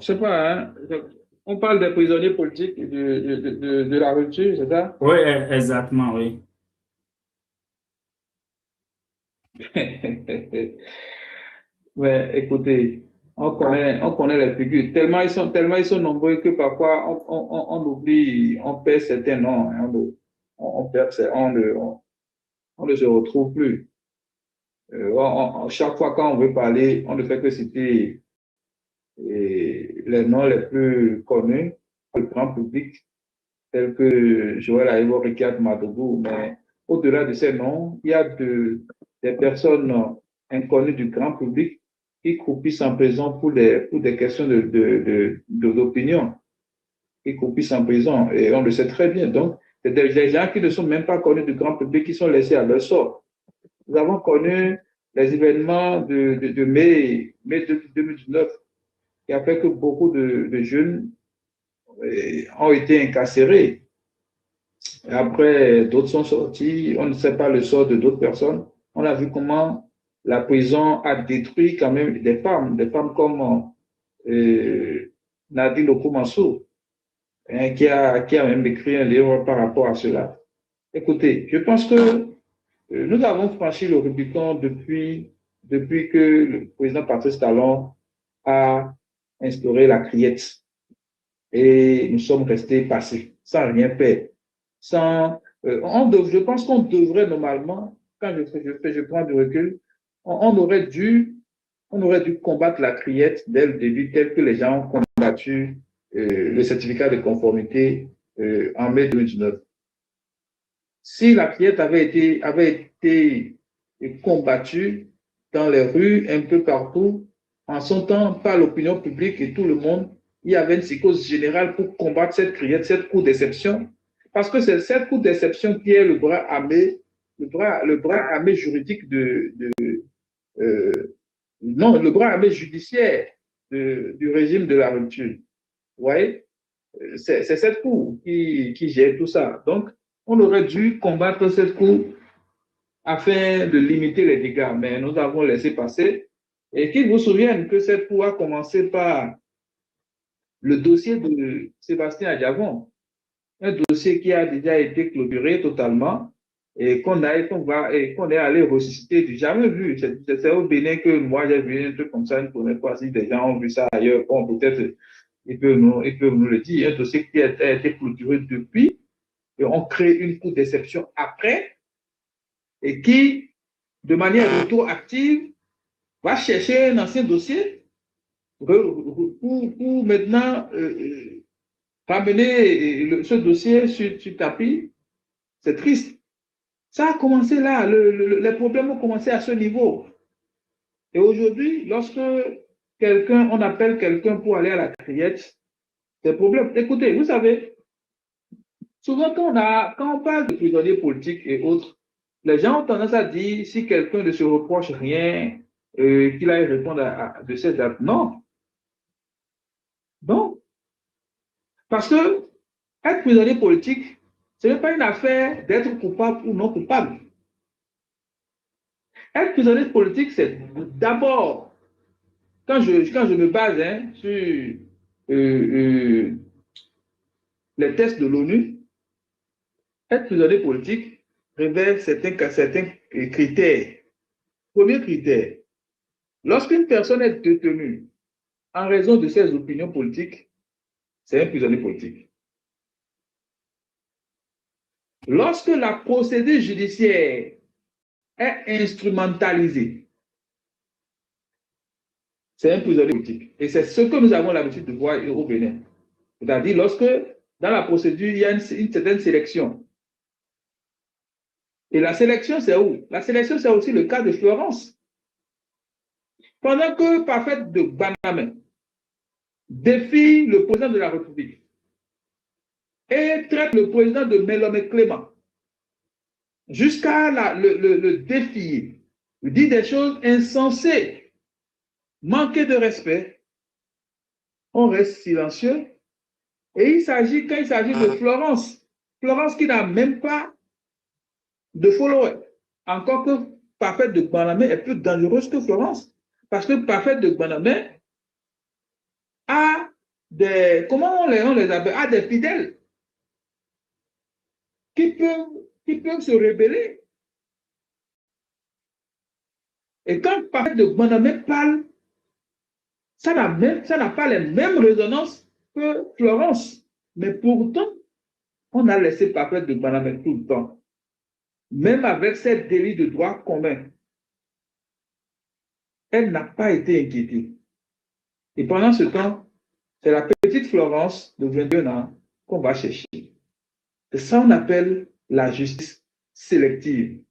je sais pas, hein. On parle des prisonniers politiques de la rupture, c'est ça? Oui, exactement, oui. Mais écoutez, on connaît les figures. Tellement ils sont nombreux que parfois on oublie, on perd certains noms, hein, on perd, on ne se retrouve plus. Chaque fois quand on veut parler, on ne fait que citer les noms les plus connus, le grand public, tels que Joël Aïwo, Ricard Madougou. Mais au-delà de ces noms, il y a des personnes inconnues du grand public qui croupissent en prison pour des questions d'opinion, qui croupissent en prison. Et on le sait très bien. Donc, c'est des gens qui ne sont même pas connus du grand public qui sont laissés à leur sort. Nous avons connu les événements de mai 2019 qui a fait que beaucoup de jeunes ont été incarcérés. Et après, d'autres sont sortis. On ne sait pas le sort de d'autres personnes. On a vu comment la prison a détruit quand même des femmes comme Nadine Okoumensou, hein, qui a même écrit un livre par rapport à cela. Écoutez, je pense que nous avons franchi le Rubicon depuis que le président Patrice Talon a instauré la criette. Et nous sommes restés passifs, sans rien faire. Je pense qu'on devrait normalement, quand je prends du recul, on aurait dû combattre la criette dès le début, tel que les gens ont combattu le certificat de conformité en mai 2019. Si la criette avait été combattue dans les rues, un peu partout, en son temps par l'opinion publique et tout le monde, il y avait une psychose générale pour combattre cette criette, cette coup d'exception. Parce que c'est cette coup d'exception qui est le bras armé juridique non, le bras armé judiciaire du régime de la rupture. Vous voyez? C'est cette cour qui gère tout ça. Donc, on aurait dû combattre cette cour afin de limiter les dégâts, mais nous avons laissé passer. Et qu'il vous souvienne que cette cour a commencé par le dossier de Sébastien Adjavon, un dossier qui a déjà été clôturé totalement et qu'on est allé ressusciter du jamais vu. C'est au Bénin que moi j'ai vu un truc comme ça une première fois. Si des gens ont vu ça ailleurs, bon, peut-être ils peuvent nous le dire. Un dossier qui a été clôturé depuis et on crée une cour d'exception après et qui, de manière rétroactive, va chercher un ancien dossier pour maintenant ramener ce dossier sur tapis. C'est triste. Ça a commencé là, les problèmes ont commencé à ce niveau. Et aujourd'hui, lorsque on appelle quelqu'un pour aller à la criette, c'est problème. Écoutez, vous savez, souvent quand on parle de prisonniers politiques et autres, les gens ont tendance à dire si quelqu'un ne se reproche rien, qu'il aille répondre de ces dates. Non, non. Parce que être prisonnier politique, ce n'est pas une affaire d'être coupable ou non coupable. Être prisonnier politique, c'est d'abord, quand je me base sur les tests de l'ONU, être prisonnier politique révèle certains critères. Premier critère, lorsqu'une personne est détenue en raison de ses opinions politiques, c'est un prisonnier politique. Lorsque la procédure judiciaire est instrumentalisée, c'est un prisonnier politique. Et c'est ce que nous avons l'habitude de voir au Bénin. C'est-à-dire lorsque, dans la procédure, il y a une certaine sélection. Et la sélection, c'est où? La sélection, c'est aussi le cas de Florence. Pendant que Parfait de Banamé défie le président de la République et traite le président de Mélomé Clément jusqu'à le défier, lui dit des choses insensées, manquer de respect, on reste silencieux. Et quand il s'agit de Florence qui n'a même pas de followers, encore que Parfait de Banamé est plus dangereuse que Florence, parce que Parfait de Banamé a comment on les appelle? Ah, des fidèles qui peuvent se rebeller. Et quand Parfait de Bonhomé parle, ça n'a pas les mêmes résonances que Florence. Mais pourtant, on a laissé Parfait de Bonhomé tout le temps. Même avec ses délits de droit commun, elle n'a pas été inquiétée. Et pendant ce temps, c'est la petite Florence de 21 ans qu'on va chercher. C'est ça qu'on appelle la justice sélective,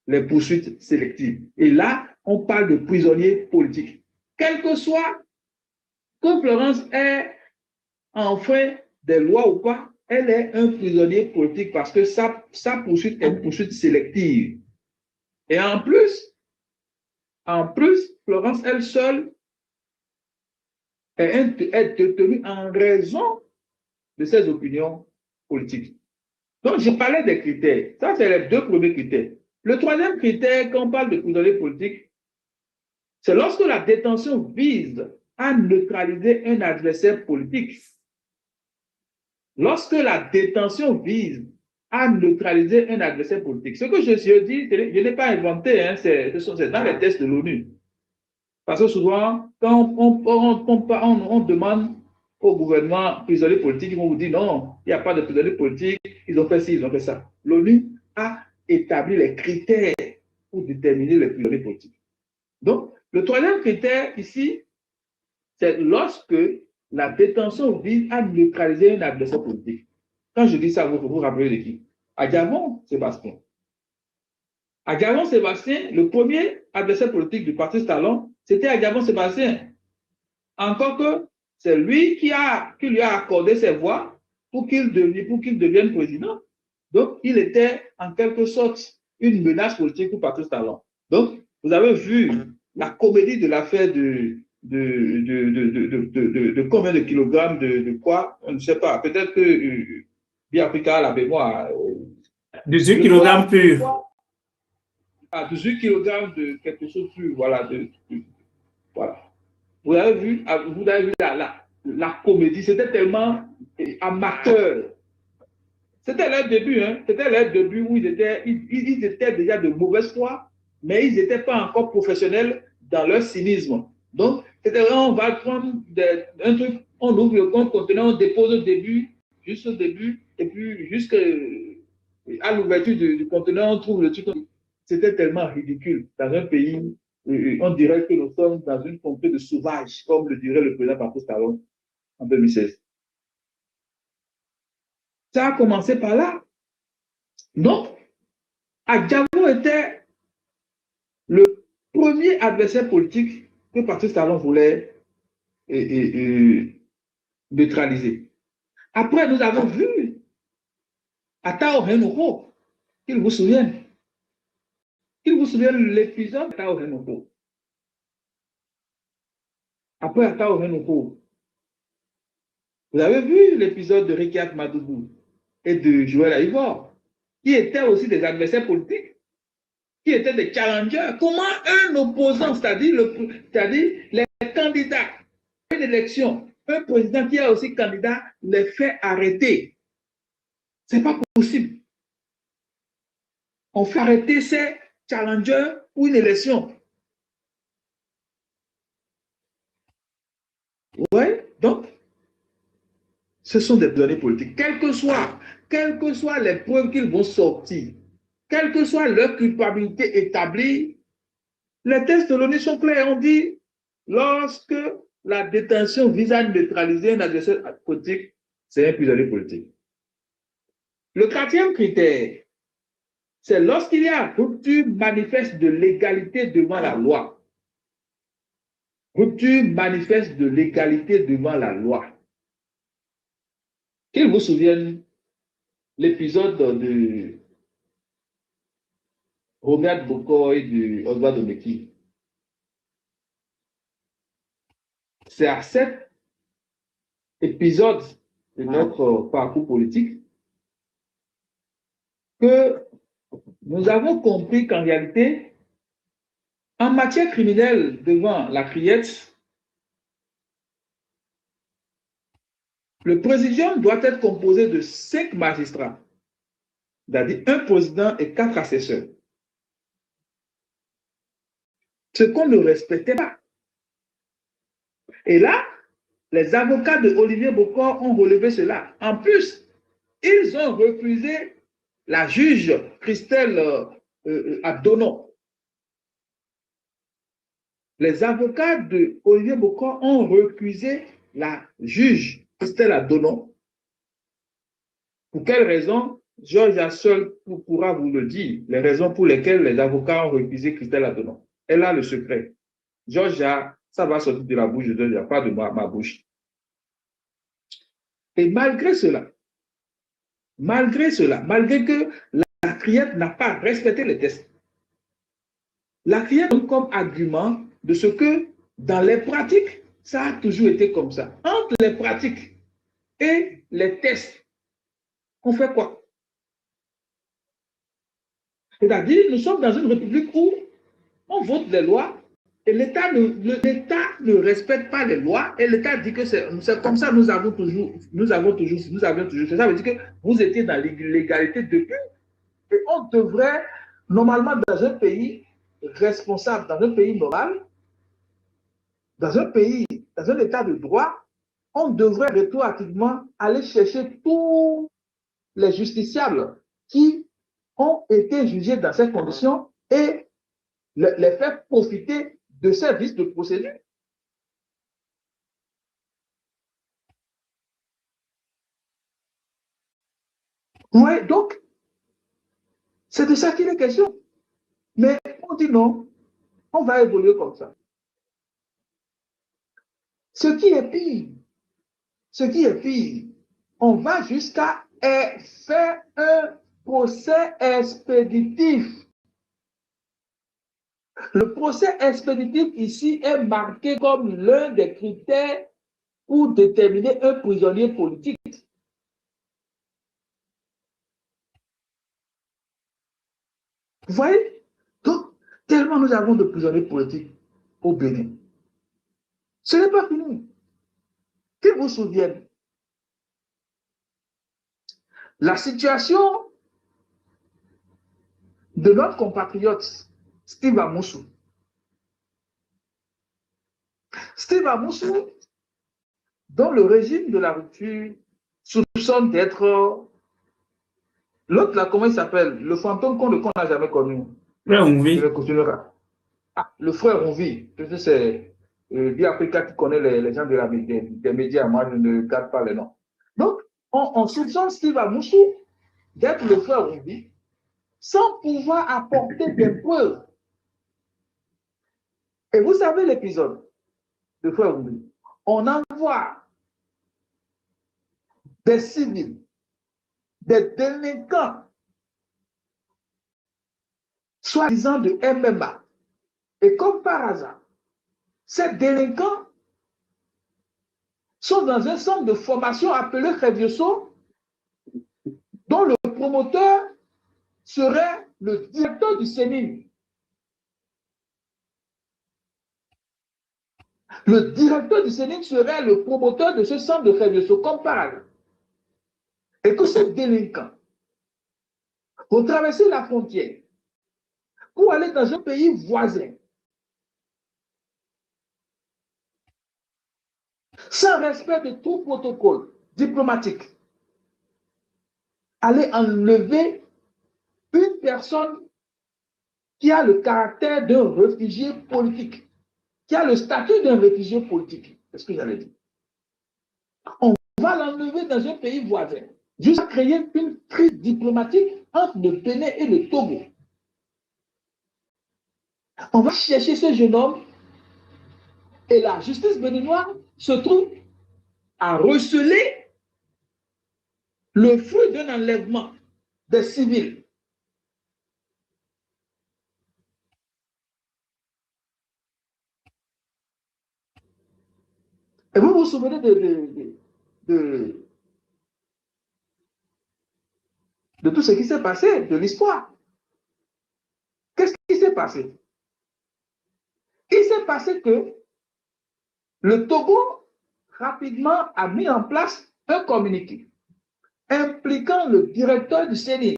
les poursuites sélectives. Et là, on parle de prisonniers politiques. Quel que soit que Florence ait enfreint des lois ou pas, elle est un prisonnier politique parce que sa poursuite est une poursuite sélective. Et en plus, Florence, elle seule, est détenue en raison de ses opinions politiques. Donc, je parlais des critères. Ça, c'est les deux premiers critères. Le troisième critère, quand on parle de prisonniers politiques, c'est lorsque la détention vise à neutraliser un adversaire politique. Lorsque la détention vise à neutraliser un adversaire politique. Ce que je dis, je n'ai pas inventé, hein, c'est dans les tests de l'ONU. Parce que souvent, quand on demande au gouvernement prisonniers politiques, ils vont vous dire non, il n'y a pas de prisonniers politiques, ils ont fait ci, ils ont fait ça. L'ONU a établi les critères pour déterminer les prisonniers politiques. Donc, le troisième critère ici, c'est lorsque la détention vise à neutraliser un adversaire politique. Quand je dis ça, vous vous rappelez de qui? Adjamon Sébastien. Adjamon Sébastien, le premier adversaire politique du Parti Talon, c'était Adjamon Sébastien. Encore que c'est lui qui lui a accordé ses voix pour qu'il devienne président. Donc, il était en quelque sorte une menace politique pour Patrice Talon. Donc, vous avez vu la comédie de l'affaire de combien de kilogrammes de quoi, on ne sait pas. Peut-être que Biafrika a la mémoire. 18 kilogrammes purs. 18 kilogrammes de quelque chose pur, voilà. Voilà. Vous avez vu la comédie, c'était tellement amateur. C'était leur début, hein. C'était leur début où ils étaient déjà de mauvaise foi, mais ils n'étaient pas encore professionnels dans leur cynisme. Donc, c'était vraiment, on va prendre un truc, on ouvre le compte contenant, on dépose au début, juste au début, et puis jusqu'à l'ouverture du contenant, on trouve le truc. C'était tellement ridicule dans un pays. On dirait que nous sommes dans une contrée de sauvages, comme le dirait le président Patrice Talon en 2016. Ça a commencé par là. Donc, Adjamon était le premier adversaire politique que Patrice Talon voulait neutraliser. Après, nous avons vu Atao Henoko, qu'il vous souvienne. Qu'il vous souvienne l'épisode d'Atao Henoko. Après Atao Henoko, vous avez vu l'épisode de Rikiat Madougou et de Joël Aïvor, qui étaient aussi des adversaires politiques, qui étaient des challengers. Comment un opposant, c'est-à-dire les candidats à une élection, un président qui est aussi candidat, les fait arrêter? Ce n'est pas possible. On fait arrêter ces challengers pour une élection. Oui, donc, ce sont des données politiques. Quelles que soient les preuves qu'ils vont sortir, quelle que soit leur culpabilité établie, les tests de l'ONU sont clairs. On dit, lorsque la détention vise à neutraliser un adversaire politique, c'est un prisonnier politique. Le quatrième critère, c'est lorsqu'il y a rupture manifeste de l'égalité devant la loi. Rupture manifeste de l'égalité devant la loi. Qu'ils vous souviennent l'épisode de Robert Boko et de Oswald Omeki. C'est à cet épisode de notre parcours politique que nous avons compris qu'en réalité, en matière criminelle devant la criette, Le présidium doit être composé de 5 magistrats, c'est-à-dire un président et 4 assesseurs. Ce qu'on ne respectait pas. Et là, les avocats de Olivier Bokor ont relevé cela. En plus, ils ont refusé la juge Christelle Adonon. Les avocats de Olivier Bokor ont refusé la juge Christelle Adonon. Pour quelles raisons? Georgia seul pourra vous le dire, les raisons pour lesquelles les avocats ont refusé Christelle Adonon. Elle a le secret. Georgia, ça va sortir de la bouche de Georgia, pas de ma bouche. Et malgré cela, malgré que la criette n'a pas respecté les tests, la criette donne comme argument de ce que dans les pratiques, ça a toujours été comme ça. Entre les pratiques et les tests, on fait quoi? C'est-à-dire, nous sommes dans une république où on vote les lois et l'État ne respecte pas les lois et l'État dit que c'est comme ça, nous avions toujours fait. Ça veut dire que vous étiez dans l'illégalité depuis et on devrait, normalement, dans un pays responsable, dans un pays normal, dans un pays, dans un état de droit, on devrait rétroactivement aller chercher tous les justiciables qui ont été jugés dans ces conditions et les faire profiter de ces vices de procédure. Oui, donc, c'est de ça qu'il est question. Mais on dit non, on va évoluer comme ça. Ce qui est pire, on va jusqu'à faire un procès expéditif. Le procès expéditif ici est marqué comme l'un des critères pour déterminer un prisonnier politique. Vous voyez? Donc, tellement nous avons de prisonniers politiques au Bénin. Ce n'est pas fini. Qu'ils vous souviennent, la situation de notre compatriote Steve Amoussou. Steve Amoussou, dont le régime de la rupture soupçonne d'être l'autre là, comment il s'appelle? Le fantôme qu'on n'a jamais connu. Frère Onvi. Le frère Onvi. C'est Vie Africa qui connaît les gens des médias. Moi, je ne garde pas les noms. Donc, on soupçonne Steve Amoussou d'être le frère Onvi sans pouvoir apporter des preuves. Et vous savez l'épisode de frère Onvi. On envoie des civils, des délinquants, soi-disant de MMA. Et comme par hasard, ces délinquants sont dans un centre de formation appelé Revioso, dont le promoteur serait le directeur du Sénine. Le directeur du Sénine serait le promoteur de ce centre de Revioso, comme par hasard. Et que ces délinquants vont traverser la frontière pour aller dans un pays voisin, sans respect de tout protocole diplomatique, aller enlever une personne qui a le caractère d'un réfugié politique, qui a le statut d'un réfugié politique. C'est ce que j'allais dire. On va l'enlever dans un pays voisin, jusqu'à créer une crise diplomatique entre le Bénin et le Togo. On va chercher ce jeune homme et la justice béninoise se trouve à receler le fruit d'un enlèvement des civils. Et vous vous souvenez de tout ce qui s'est passé, de l'histoire. Qu'est-ce qui s'est passé? Il s'est passé que le Togo rapidement a mis en place un communiqué impliquant le directeur du CNI,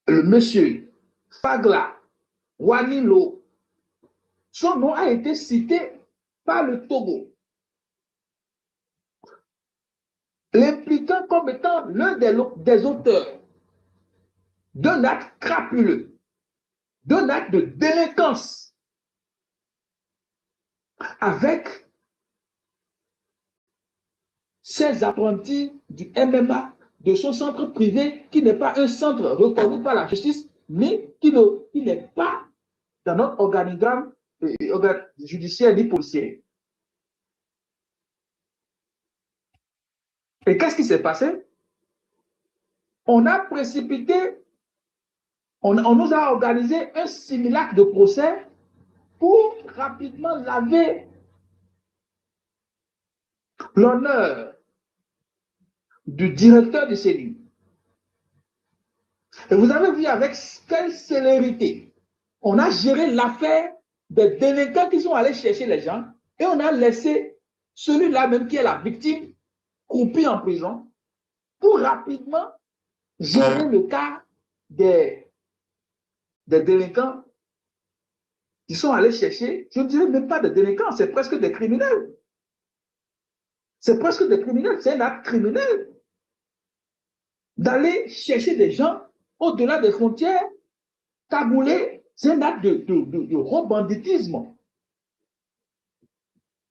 le monsieur Fagla Wanilo. Son nom a été cité par le Togo, l'impliquant comme étant l'un des auteurs d'un acte crapuleux, d'un acte de délinquance avec ses apprentis du MMA, de son centre privé, qui n'est pas un centre reconnu par la justice, mais qui n'est pas dans notre organigramme judiciaire ni policier. Et qu'est-ce qui s'est passé? On a précipité, on nous a organisé un simulacre de procès pour rapidement laver l'honneur du directeur du CENI. Et vous avez vu avec quelle célérité on a géré l'affaire des délinquants qui sont allés chercher les gens et on a laissé celui-là même qui est la victime croupi en prison pour rapidement gérer le cas des délinquants qui sont allés chercher, je ne dirais même pas des délinquants, c'est presque des criminels. C'est presque des criminels, c'est un acte criminel d'aller chercher des gens au-delà des frontières, cagoulés, c'est un acte de rebanditisme.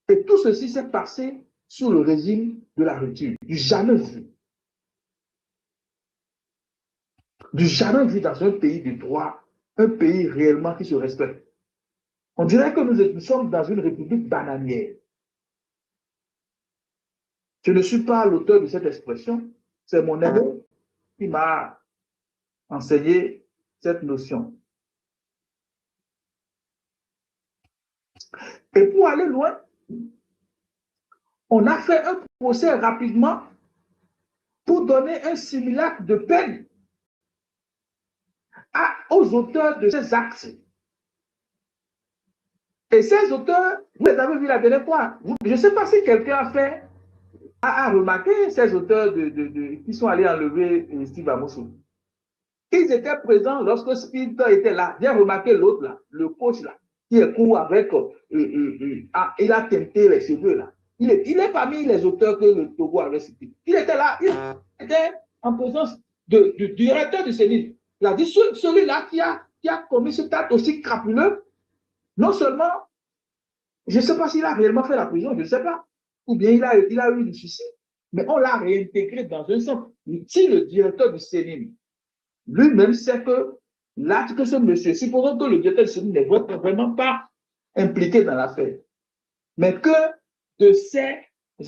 Et tout ceci s'est passé sous le régime de la rupture, du jamais vu. Du jamais vu dans un pays de droit, un pays réellement qui se respecte. On dirait que nous sommes dans une république bananière. Je ne suis pas l'auteur de cette expression, c'est mon aîné qui m'a enseigné cette notion. Et pour aller loin, on a fait un procès rapidement pour donner un simulacre de peine aux auteurs de ces actes. Et ces auteurs, vous les avez vus la dernière fois. Je ne sais pas si quelqu'un a remarqué ces auteurs qui sont allés enlever Steve Amosu. Ils étaient présents lorsque Speed était là. J'ai remarqué l'autre là, le coach là, qui est court avec, il a teinté les cheveux là. Il est parmi les auteurs que le Togo avait cités. Il était là, il était en présence du directeur du CENI. Il a dit, celui-là qui a commis cet acte aussi crapuleux, non seulement, je ne sais pas s'il a réellement fait la prison, je ne sais pas, ou bien il a eu du suicide, mais on l'a réintégré dans un centre. Si le directeur du CENI lui-même sait que l'acte que ce monsieur, supposons que le directeur du CENI n'est vraiment pas impliqué dans l'affaire, mais que de ses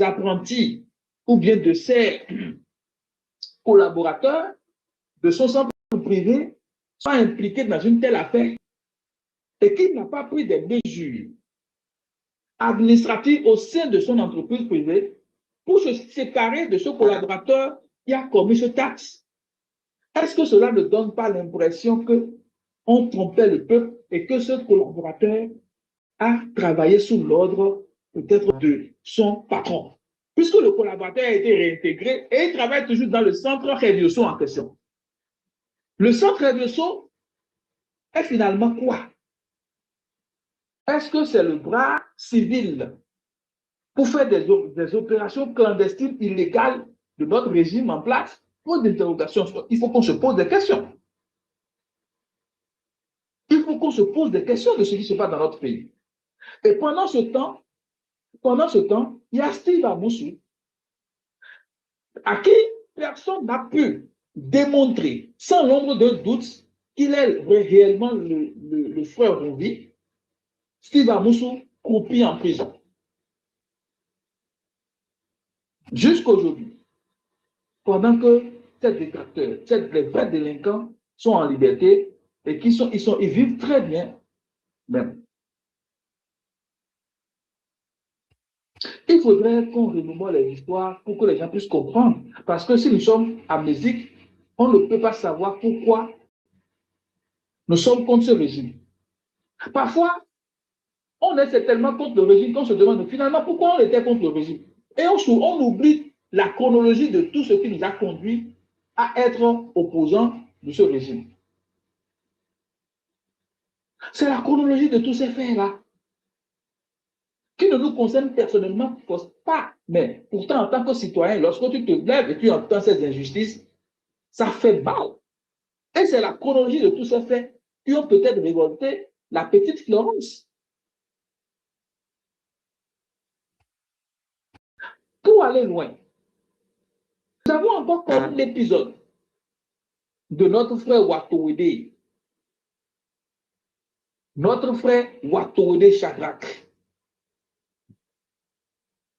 apprentis ou bien de ses collaborateurs de son centre privé soient impliqués dans une telle affaire et qu'il n'a pas pris des mesures administratives au sein de son entreprise privée pour se séparer de ce collaborateur qui a commis ce acte. Est-ce que cela ne donne pas l'impression qu'on trompait le peuple et que ce collaborateur a travaillé sous l'ordre peut-être de son patron? Puisque le collaborateur a été réintégré et il travaille toujours dans le centre Redioso en question. Le centre Redioso est finalement quoi? Est-ce que c'est le bras civil pour faire des opérations clandestines illégales de notre régime en place? Pour d'interrogation, il faut qu'on se pose des questions. Il faut qu'on se pose des questions de ce qui se passe dans notre pays. Et pendant ce temps, il y a Steve Amosu, à qui personne n'a pu démontrer, sans l'ombre d'un doute, qu'il est réellement le frère Rouvi. Steve Amosu croupi en prison. Jusqu'aujourd'hui, pendant que ces détracteurs, les vrais délinquants sont en liberté et ils vivent très bien même. Il faudrait qu'on remémore les histoires pour que les gens puissent comprendre. Parce que si nous sommes amnésiques, on ne peut pas savoir pourquoi nous sommes contre ce régime. Parfois, On est certainement contre le régime qu'on se demande finalement pourquoi on était contre le régime. Et on oublie la chronologie de tout ce qui nous a conduit à être opposants de ce régime. C'est la chronologie de tous ces faits-là qui ne nous concerne personnellement pas. Mais pourtant, en tant que citoyen, lorsque tu te lèves et tu entends ces injustices, ça fait mal. Et c'est la chronologie de tous ces faits qui ont peut-être révolté la petite Florence. Pour aller loin, nous avons encore connu l'épisode de notre frère Watowede. Notre frère Watowede Shadrach,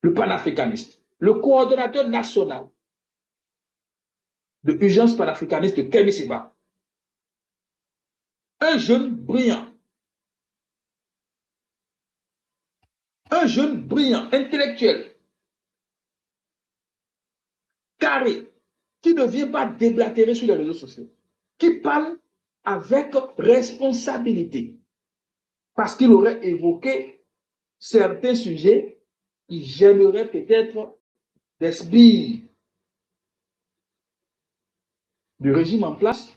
le panafricaniste, le coordonnateur national de l'urgence panafricaniste de Kémy-Séba. Un jeune brillant, intellectuel, carré, qui ne vient pas déblatérer sur les réseaux sociaux, qui parle avec responsabilité, parce qu'il aurait évoqué certains sujets qui gêneraient peut-être l'esprit du régime en place.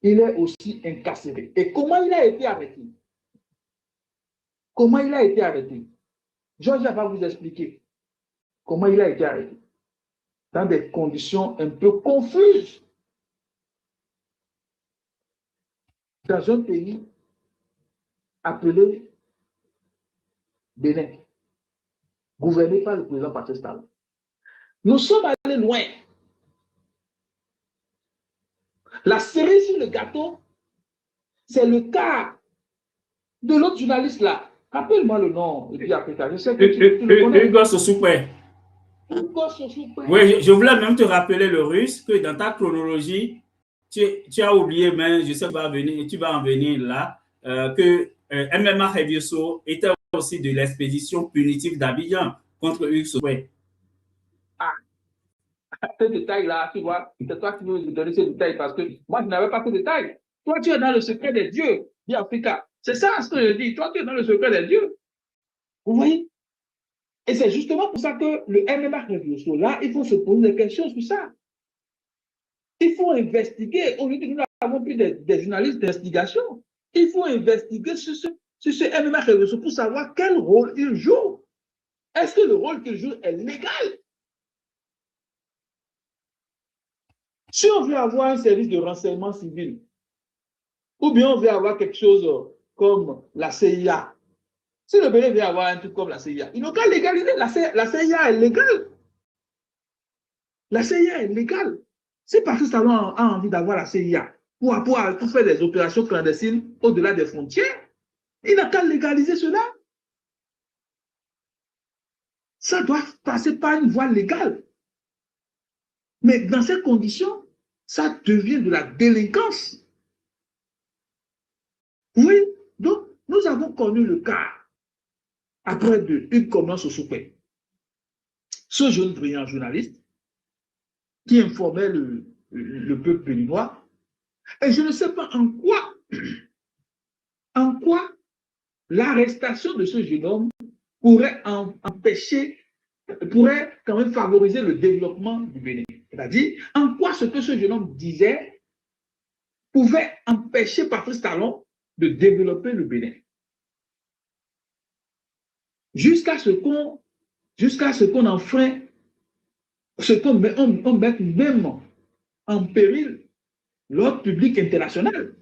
Il est aussi incarcéré. Et comment il a été arrêté? Comment il a été arrêté? Georges va vous expliquer comment il a été arrêté. Dans des conditions un peu confuses. Dans un pays appelé Bénin, gouverné par le président Patrice Talon. Nous sommes allés loin. La cerise sur le gâteau, c'est le cas de l'autre journaliste là. Rappelle-moi le nom. Et puis après, je sais que tu le connais. Hugo Sossoukwe. Oui, je voulais même te rappeler le russe, que dans ta chronologie, tu as oublié, mais je sais que tu vas en venir là, que MMA Revioso était aussi de l'expédition punitive d'Abidjan contre Hugo Sossoukwe. Ah, ce détail-là, tu vois, c'est toi qui veux me donner ce détail parce que moi, je n'avais pas ce détail. Toi, tu es dans le secret des dieux, dit Africa. C'est ça ce que je dis. Toi, tu es dans le secret des dieux. Vous voyez? Et c'est justement pour ça que le MMA Revioso, là, il faut se poser des questions sur ça. Il faut investiguer. Aujourd'hui, nous n'avons plus des journalistes d'investigation. Il faut investiguer sur ce MMA Revioso pour savoir quel rôle il joue. Est-ce que le rôle qu'il joue est légal? Si on veut avoir un service de renseignement civil, ou bien on veut avoir quelque chose comme la CIA, si le Bénin veut avoir un truc comme la CIA, il n'a qu'à légaliser. La CIA est légale. La CIA est légale. Si Patrice Talon a envie d'avoir la CIA pour faire des opérations clandestines au-delà des frontières, il n'a qu'à légaliser cela. Ça doit passer par une voie légale. Mais dans ces conditions, ça devient de la délinquance. Oui, donc nous avons connu le cas après de Hugo Sossoukwe, ce jeune brillant journaliste qui informait le peuple béninois. Et je ne sais pas en quoi l'arrestation de ce jeune homme pourrait pourrait quand même favoriser le développement du Bénin. C'est-à-dire, en quoi ce que ce jeune homme disait pouvait empêcher Patrice Talon de développer le Bénin. Jusqu'à ce qu'on enfreint, on mette même en péril l'ordre public international.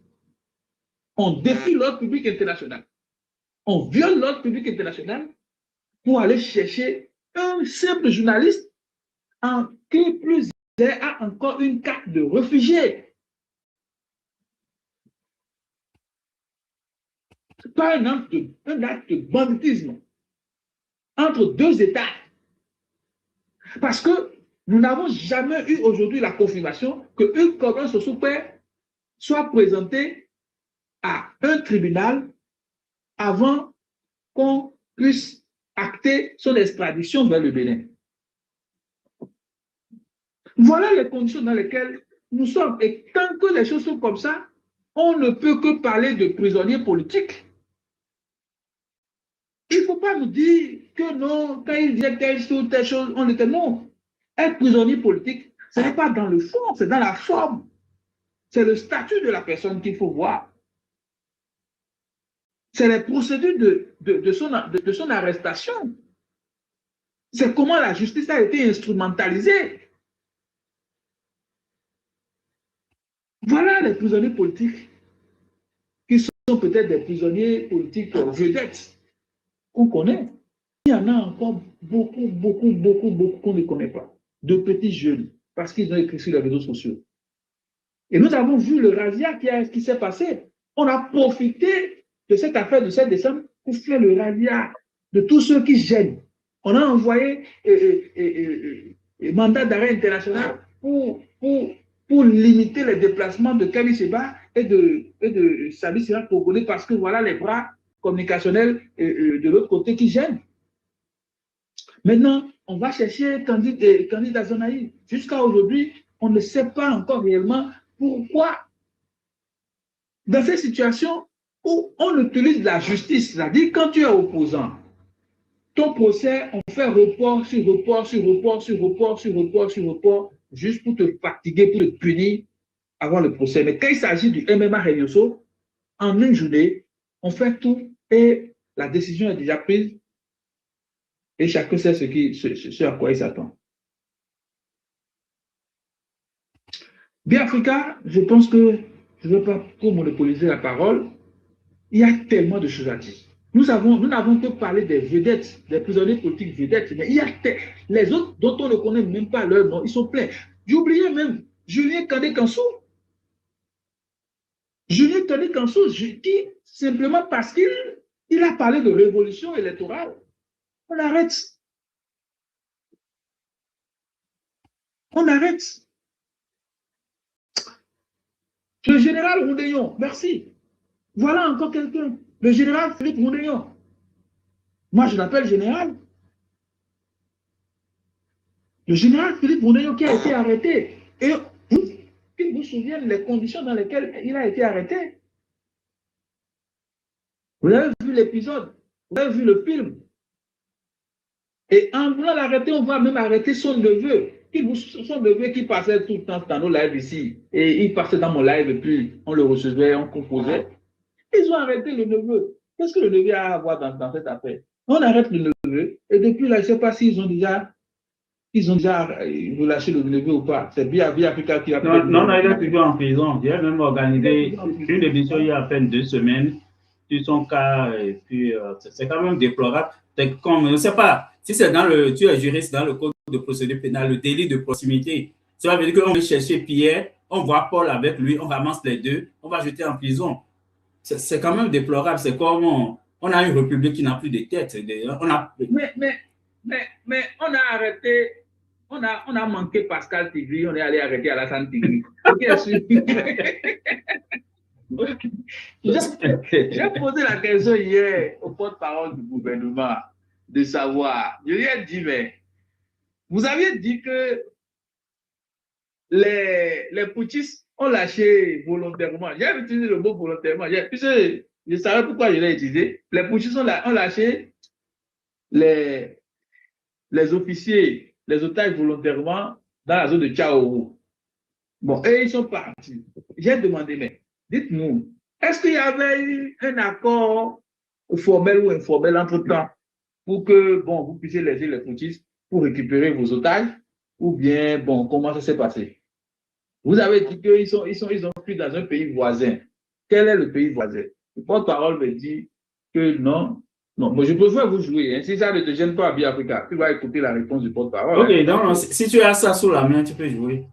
On défie l'ordre public international. On viole l'ordre public international pour aller chercher un simple journaliste qui plus est a encore une carte de réfugié. Ce n'est pas un acte de banditisme entre deux États. Parce que nous n'avons jamais eu aujourd'hui la confirmation que Hugo Sossoukwe soit présenté à un tribunal avant qu'on puisse acter son extradition vers le Bénin. Voilà les conditions dans lesquelles nous sommes. Et tant que les choses sont comme ça, on ne peut que parler de prisonniers politiques. Il ne faut pas nous dire que non, quand il disait telle chose ou telle chose, on était non. Être prisonnier politique, ce n'est pas dans le fond, c'est dans la forme. C'est le statut de la personne qu'il faut voir. C'est les procédures de son arrestation. C'est comment la justice a été instrumentalisée. Voilà les prisonniers politiques qui sont peut-être des prisonniers politiques vedettes qu'on connaît. Il y en a encore beaucoup, beaucoup, beaucoup, beaucoup qu'on ne connaît pas. De petits jeunes, parce qu'ils ont écrit sur les réseaux sociaux. Et nous avons vu le razzia qui s'est passé. On a profité de cette affaire du 7 décembre pour faire le razzia de tous ceux qui gênent. On a envoyé mandat d'arrêt international pour limiter les déplacements de Kali Seba et de Sabi Sira Congolais parce que voilà les bras communicationnels de l'autre côté qui gênent. Maintenant, on va chercher candidat Zonaï. Jusqu'à aujourd'hui, on ne sait pas encore réellement pourquoi, dans ces situations où on utilise la justice, c'est-à-dire quand tu es opposant, ton procès, on fait report sur report sur report sur report sur report sur report, juste pour te fatiguer, pour te punir avant le procès. Mais quand il s'agit du MMA Reyoso, en une journée, on fait tout et la décision est déjà prise et chacun sait ce à quoi il s'attend. Bien Africa, je pense que je ne veux pas trop monopoliser la parole. Il y a tellement de choses à dire. Nous n'avons que parlé des vedettes, des prisonniers politiques vedettes, mais il y a les autres dont on ne connaît même pas leur nom, ils sont pleins. J'ai oublié même Julien Kandé-Kansou. Julien Kandé-Kansou, qui, simplement parce qu'il a parlé de révolution électorale, on arrête. On arrête. Le général Roudeillon, merci. Voilà encore quelqu'un. Le général Philippe Roudeillon. Moi, je l'appelle général. Le général Philippe Roudeillon qui a été arrêté. Et qu'il vous souvienne les conditions dans lesquelles il a été arrêté. Vous avez vu l'épisode, vous avez vu le film. Et en voulant l'arrêter, on va même arrêter son neveu. Son neveu qui passait tout le temps dans nos lives ici. Et il passait dans mon live et puis on le recevait, on composait. Ils ont arrêté le neveu. Qu'est-ce que le neveu a à voir dans cette affaire? On arrête le neveu et depuis là, je ne sais pas s'ils ont déjà relâché le neveu ou pas. C'est bien Africa qui a fait. Non, il est toujours en prison. J'ai même organisé une émission il y a à peine 2 semaines sur son cas. Et puis, c'est quand même déplorable. Comme, je ne sais pas si c'est tu es juriste dans le code de procédure pénale, le délit de proximité. Cela veut dire qu'on va chercher Pierre, on voit Paul avec lui, on ramasse les deux, on va jeter en prison. C'est quand même déplorable. C'est comme on a une république qui n'a plus de tête. Mais on a arrêté, on a manqué Pascal Tigri, on est allé arrêter Alassane Tigri. J'ai posé la question hier au porte-parole du gouvernement de savoir. Je lui ai dit, mais vous aviez dit que les putschistes ont lâché volontairement. J'ai utilisé le mot volontairement. Je savais pourquoi je l'ai utilisé. Les putschistes ont lâché les officiers, les otages volontairement dans la zone de Tchaourou. Bon, et ils sont partis. J'ai demandé, mais dites-nous, est-ce qu'il y avait eu un accord formel ou informel entre-temps pour que, bon, vous puissiez laisser les putschistes pour récupérer vos otages? Ou bien, bon, comment ça s'est passé? Vous avez dit qu'ils ont pris dans un pays voisin. Quel est le pays voisin? Le porte-parole me dit que non. Non, moi je préfère vous jouer. Hein. Si ça ne te gêne pas à Biafrica, tu vas écouter la réponse du porte-parole. Ok, donc si tu as ça sous la main, tu peux jouer.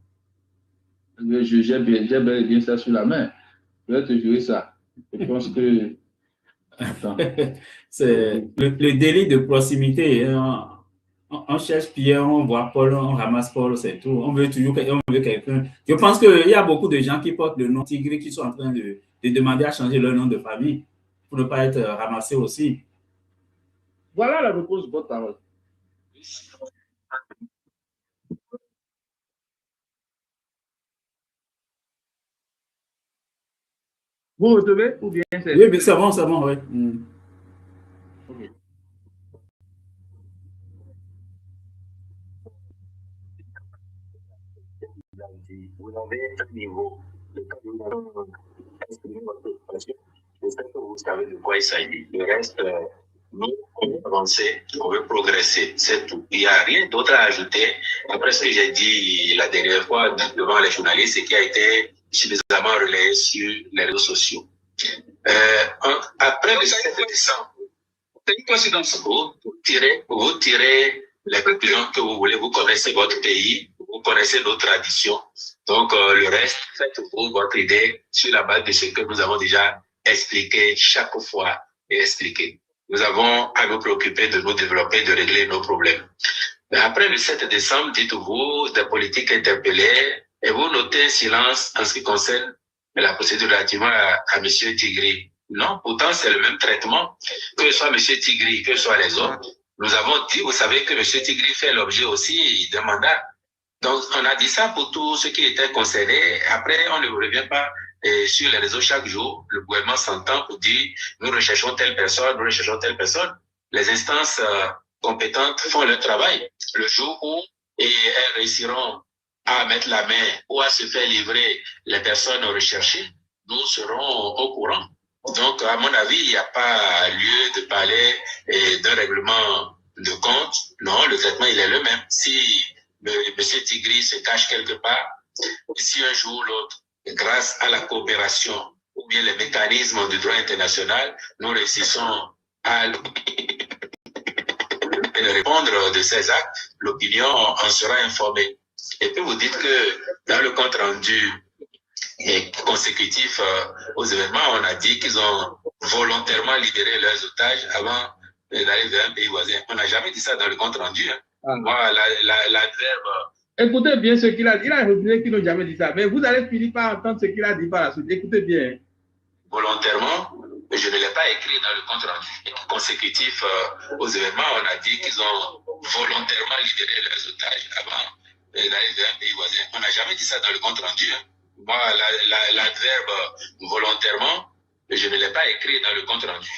J'ai bien ça sous la main. Je vais te jouer ça. Je pense que. C'est le délit de proximité. Hein. On cherche Pierre, on voit Paul, on ramasse Paul, c'est tout. On veut toujours quelqu'un. Je pense qu'il y a beaucoup de gens qui portent le nom Tigre qui sont en train de demander à changer leur nom de famille pour ne pas être ramassés aussi. Voilà la réponse de votre parole. Vous recevez ou bien c'est... Oui, mais c'est bon, oui. Okay. vous avez un niveau de quand vous avez exprimé votre préoccupation. J'espère que vous savez de quoi il s'agit. Le reste, nous, on veut avancer, on veut progresser, c'est tout. Il n'y a rien d'autre à ajouter après ce que j'ai dit la dernière fois devant les journalistes et qui a été suffisamment relayé sur les réseaux sociaux. Après le 7 décembre, c'est une coïncidence. Vous tirez les conclusions que vous voulez. Vous connaissez votre pays, vous connaissez nos traditions. Donc, le reste, faites-vous votre idée sur la base de ce que nous avons déjà expliqué chaque fois et expliqué. Nous avons à nous préoccuper de nous développer, de régler nos problèmes. Mais après le 7 décembre, dites-vous des politiques interpellées et vous notez silence en ce qui concerne la procédure relativement à M. Tigri. Non, pourtant c'est le même traitement, que ce soit M. Tigri, que ce soit les autres. Nous avons dit, vous savez que M. Tigri fait l'objet aussi d'un mandat. Donc on a dit ça pour tous ceux qui étaient concernés. Après, on ne revient pas sur les réseaux chaque jour. Le gouvernement s'entend pour dire, nous recherchons telle personne, nous recherchons telle personne. Les instances compétentes font leur travail. Le jour où elles réussiront à mettre la main ou à se faire livrer les personnes recherchées, nous serons au courant. Donc, à mon avis, il n'y a pas lieu de parler d'un règlement de compte. Non, le traitement, il est le même. Si M. Tigri se cache quelque part, si un jour ou l'autre, grâce à la coopération ou bien les mécanismes du droit international, nous réussissons à répondre de ces actes, l'opinion en sera informée. Et puis vous dites que dans le compte rendu consécutif aux événements, on a dit qu'ils ont volontairement libéré leurs otages avant d'aller vers un pays voisin. On n'a jamais dit ça dans le compte rendu. Hein. Moi, l'adverbe... Écoutez bien ce qu'il a dit. Il a refusé qu'ils n'ont jamais dit ça. Mais vous allez finir par entendre ce qu'il a dit par la suite. Écoutez bien. Volontairement, je ne l'ai pas écrit dans le compte rendu consécutif aux événements. On a dit qu'ils ont volontairement libéré leurs otages avant d'aller vers un pays voisin. On n'a jamais dit ça dans le compte rendu. Hein. Moi, l'adverbe volontairement, je ne l'ai pas écrit dans le compte rendu.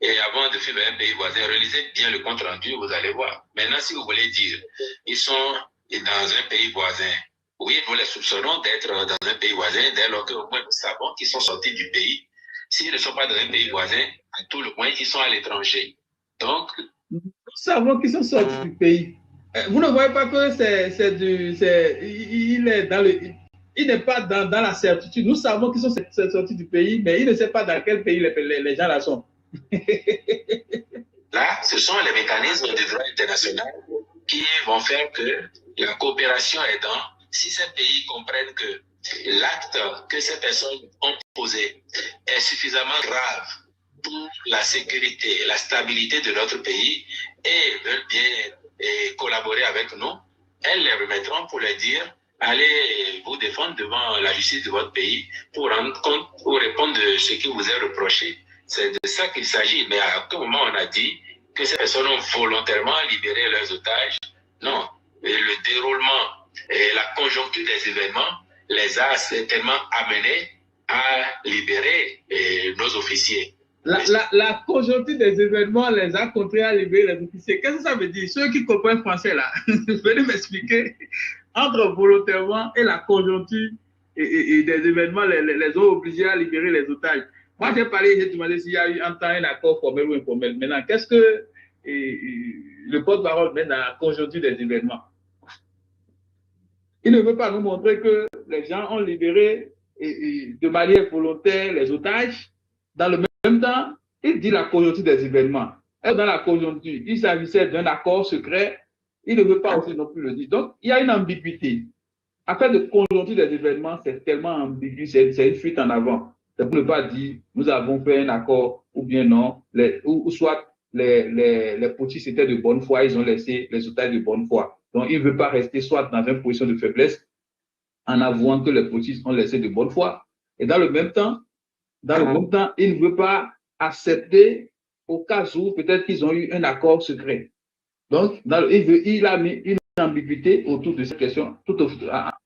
Et avant de faire un pays voisin, relisez bien le compte rendu, vous allez voir. Maintenant, si vous voulez dire, ils sont dans un pays voisin. Oui, nous les soupçonnons d'être dans un pays voisin, dès lors que au moins nous savons qu'ils sont sortis du pays. S'ils ne sont pas dans un pays voisin, à tout le moins, ils sont à l'étranger. Donc, nous savons qu'ils sont sortis du pays. Vous ne voyez pas que il n'est pas dans la certitude. Nous savons qu'ils sont sortis du pays, mais il ne sait pas dans quel pays les gens là sont. Là, ce sont les mécanismes du droit international qui vont faire que la coopération aidant, si ces pays comprennent que l'acte que ces personnes ont posé est suffisamment grave pour la sécurité et la stabilité de notre pays et veulent bien collaborer avec nous, elles les remettront pour leur dire allez vous défendre devant la justice de votre pays pour rendre compte ou répondre de ce qui vous est reproché. C'est de ça qu'il s'agit. Mais à quel moment on a dit que ces personnes ont volontairement libéré leurs otages? Non. Et le déroulement et la conjoncture des événements les a certainement amenés à libérer nos officiers. La conjoncture des événements les a contraints à libérer les officiers. Qu'est-ce que ça veut dire? Ceux qui comprennent français là, venez m'expliquer. Entre volontairement et la conjoncture et des événements les ont obligés à libérer les otages. Moi, j'ai parlé, j'ai demandé s'il y a eu un accord formel ou informel. Maintenant, qu'est-ce que le porte-parole met dans la conjoncture des événements? Il ne veut pas nous montrer que les gens ont libéré de manière volontaire les otages. Dans le même temps, il dit la conjoncture des événements. Et dans la conjoncture, il s'agissait d'un accord secret. Il ne veut pas aussi non plus le dire. Donc, il y a une ambiguïté. Affaire de conjoncture des événements, c'est tellement ambigu, c'est une fuite en avant. C'est pour ne pas dire, nous avons fait un accord, ou bien non, ou soit les putschistes étaient de bonne foi, ils ont laissé les otages de bonne foi. Donc, il ne veut pas rester soit dans une position de faiblesse, en avouant que les putschistes ont laissé de bonne foi. Et dans le même temps, il ne veut pas accepter au cas où peut-être qu'ils ont eu un accord secret. Donc, il a mis une ambiguïté autour de cette question.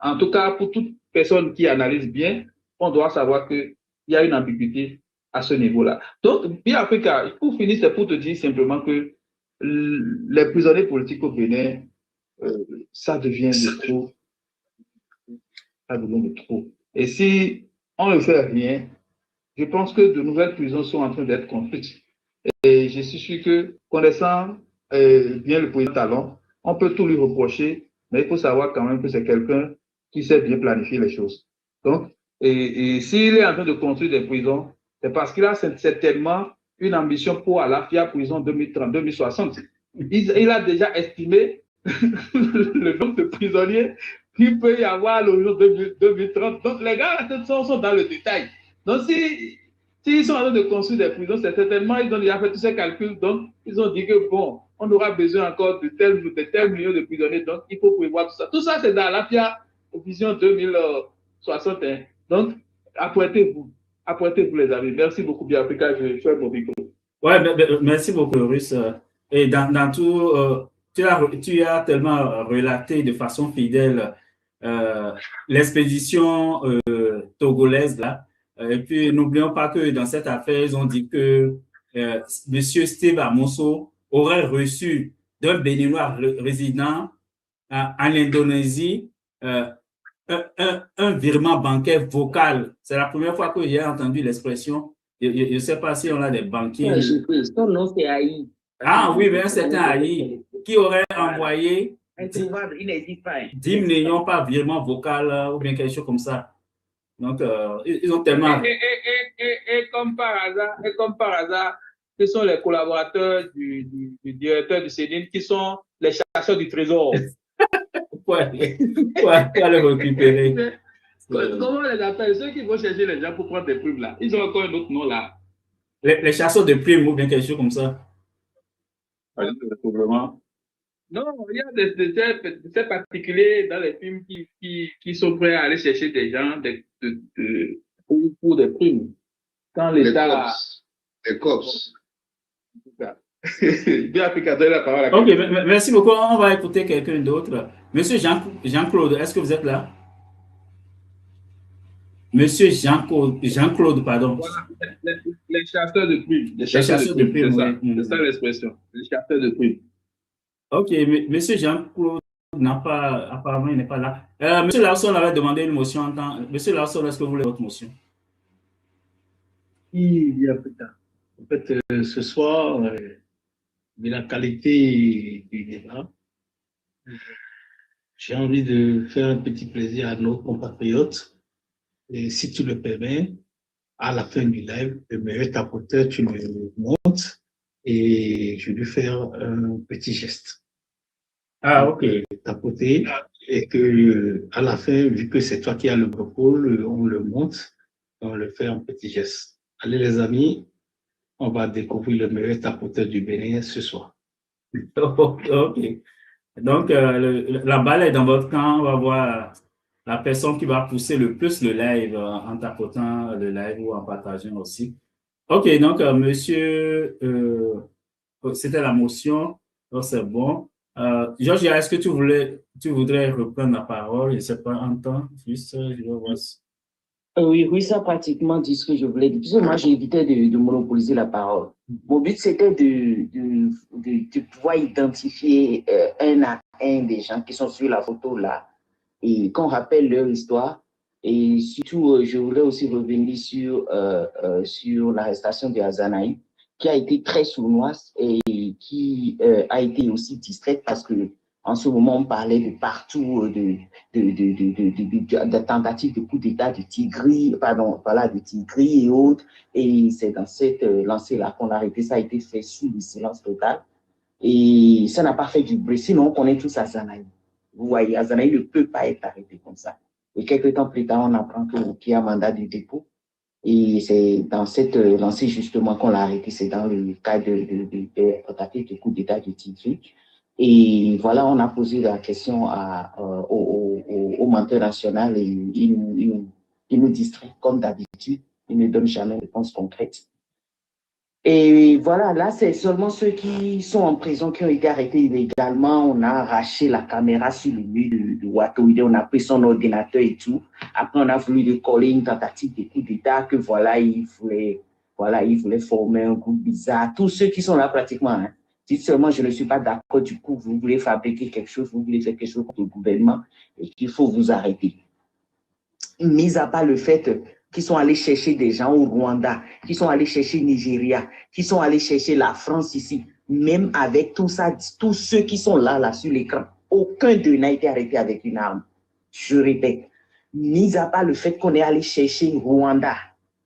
En tout cas, pour toute personne qui analyse bien, on doit savoir qu'il y a une ambiguïté à ce niveau-là. Donc, bien Africa, pour finir, c'est pour te dire simplement que les prisonniers politiques au Bénin, ça devient de trop. ça devient trop. Et si on ne fait rien, je pense que de nouvelles prisons sont en train d'être construites. Et je suis sûr que, connaissant bien le président Talon, on peut tout lui reprocher, mais il faut savoir quand même que c'est quelqu'un qui sait bien planifier les choses. Donc, et s'il est en train de construire des prisons, c'est parce qu'il a certainement une ambition pour Alafia prison 2030-2060. Il a déjà estimé le nombre de prisonniers qu'il peut y avoir à l'horizon 2030. Donc, les gars sont dans le détail. Donc, s'ils sont en train de construire des prisons, c'est certainement, ils ont déjà fait tous ces calculs. Donc, ils ont dit que, bon, on aura besoin encore de tels millions de prisonniers. Donc, il faut prévoir tout ça. Tout ça, c'est dans la vision 2061. Donc, apprêtez-vous les amis. Merci beaucoup, Biafrica. Je fais mon micro. Ouais, merci beaucoup, Russe. Et dans tout, tu as tellement relaté de façon fidèle l'expédition togolaise là. Et puis, n'oublions pas que dans cette affaire, ils ont dit que M. Steve Amoso aurait reçu d'un Béninois résident en Indonésie un virement bancaire vocal. C'est la première fois que j'ai entendu l'expression. Je ne sais pas si on a des banquiers. Son nom, c'est Aïe. Ah oui, mais c'est un Aïe qui aurait envoyé 10 millions par virement vocal ou bien quelque chose comme ça. Donc, ils ont tellement... Et comme par hasard, ce sont les collaborateurs du directeur du CEDIN qui sont les chasseurs du trésor. Ouais, le récupérer. Comment on les appelle? Ceux qui vont chercher les gens pour prendre des primes là. Ils ont encore un autre nom là. Les chasseurs de primes ou bien quelque chose comme ça. Non, il y a des particuliers dans les films qui sont prêts à aller chercher des gens pour des primes. Quand l'État... Les cops. Bien applicateur la parole. Ok, merci beaucoup. On va écouter quelqu'un d'autre. Monsieur Jean-Claude, est-ce que vous êtes là? Monsieur Jean-Claude, pardon. Voilà, les chasseurs de primes. Les chasseurs de primes, c'est ça l'expression. Les chasseurs de primes. Ok, monsieur Jean-Claude apparemment, il n'est pas là. Monsieur Larson avait demandé une motion en temps. Monsieur Larson, est-ce que vous voulez votre motion? Il y a plus tard. En fait, ce soir, de la qualité du débat, j'ai envie de faire un petit plaisir à nos compatriotes. Et si tu le permets, à la fin du live, le meilleur tapoteur, tu me montres et je vais faire un petit geste. Ah, ok. Tapoter et que à la fin, vu que c'est toi qui as le propos, on le monte, on le fait un petit geste. Allez les amis, on va découvrir le meilleur tapoteur du Bénin ce soir. Ok. Donc, la balle est dans votre camp. On va voir la personne qui va pousser le plus le live en tapotant le live ou en partageant aussi. Ok, donc, monsieur, c'était la motion. Donc, c'est bon. Georgia, est-ce que tu voudrais reprendre la parole? Je ne sais pas, en temps, juste, je vais voir. Oui, ça a pratiquement dit ce que je voulais dire. Puisque moi, j'ai évité de monopoliser la parole. Mon but, c'était de pouvoir identifier un à un des gens qui sont sur la photo là et qu'on rappelle leur histoire. Et surtout, je voulais aussi revenir sur l'arrestation de Azanaï, qui a été très sournoise et qui a été aussi distraite parce que en ce moment, on parlait de partout de tentatives de coup d'État de Tigri, de Tigri et autres. Et c'est dans cette lancée-là qu'on a arrêté. Ça a été fait sous le silence total. Et ça n'a pas fait du bruit. Sinon, on connaît tous Azanaï. Vous voyez, Azanaï ne peut pas être arrêté comme ça. Et quelques temps plus tard, on apprend qu'il y a un mandat de dépôt. Et c'est dans cette lancée, justement, qu'on l'a arrêté. C'est dans le cadre de tentative de coup d'État de Tigri. Et voilà, on a posé la question au menteur national et il nous distrait comme d'habitude. Il ne donne jamais de réponse concrète. Et voilà, là, c'est seulement ceux qui sont en prison qui ont été arrêtés illégalement. On a arraché la caméra sur le mur de Watoide, on a pris son ordinateur et tout. Après, on a voulu lui coller une tentative de coup d'État que voilà, il voulait former un groupe bizarre. Tous ceux qui sont là pratiquement, hein. Si seulement je ne suis pas d'accord, du coup, vous voulez fabriquer quelque chose, vous voulez faire quelque chose contre le gouvernement et qu'il faut vous arrêter. mis à part le fait qu'ils sont allés chercher des gens au Rwanda, qu'ils sont allés chercher Nigeria, qu'ils sont allés chercher la France ici, même avec tout ça, tous ceux qui sont là sur l'écran, aucun d'eux n'a été arrêté avec une arme. Je répète, mis à part le fait qu'on est allé chercher Rwanda,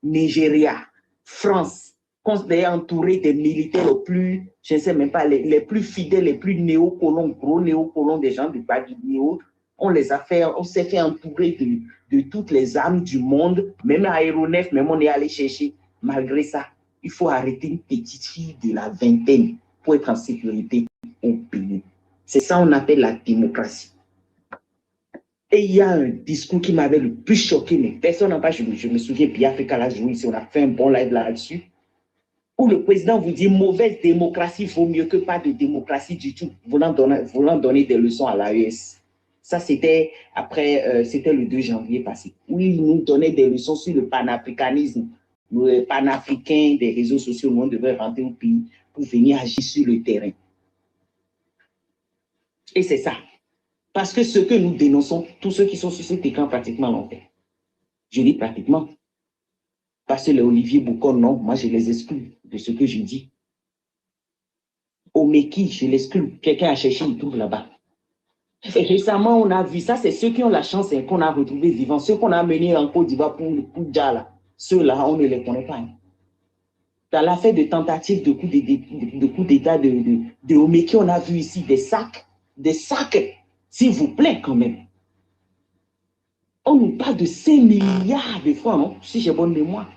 Nigeria, France, qu'on est entouré des militaires les plus, je ne sais même pas, les plus fidèles, les plus néocolons, gros néocolons des gens du Bagui et autres, on s'est fait entourer de toutes les armes du monde, même aéronefs, même on est allé chercher. Malgré ça, il faut arrêter une petite fille de la vingtaine pour être en sécurité au pays. C'est ça qu'on appelle la démocratie. Et il y a un discours qui m'avait le plus choqué, mais personne n'en parle. Je me souviens, Pierre Africa l'a joué ici, on a fait un bon live là-dessus, où le président vous dit mauvaise démocratie vaut mieux que pas de démocratie du tout, voulant donner des leçons à l'AES. Ça, c'était après, c'était le 2 janvier passé, où il nous donnait des leçons sur le panafricanisme, le panafricain des réseaux sociaux, où on devait rentrer au pays pour venir agir sur le terrain. Et c'est ça. Parce que ce que nous dénonçons, tous ceux qui sont sur cet écran pratiquement l'ont fait. Je dis pratiquement. Parce que les Olivier Boucon, non, moi je les exclus de ce que je dis. Omeki, je l'exclus. Quelqu'un a cherché, il trouve là-bas. Et récemment, on a vu ça, c'est ceux qui ont la chance qu'on a retrouvés vivants. Ceux qu'on a menés en Côte d'Ivoire pour Djala. Ceux-là, on ne les connaît pas. Dans l'affaire de tentative de coup d'État de Omeki, on a vu ici des sacs, s'il vous plaît quand même. On nous parle de 5 milliards de francs, non? Si j'ai bonne mémoire.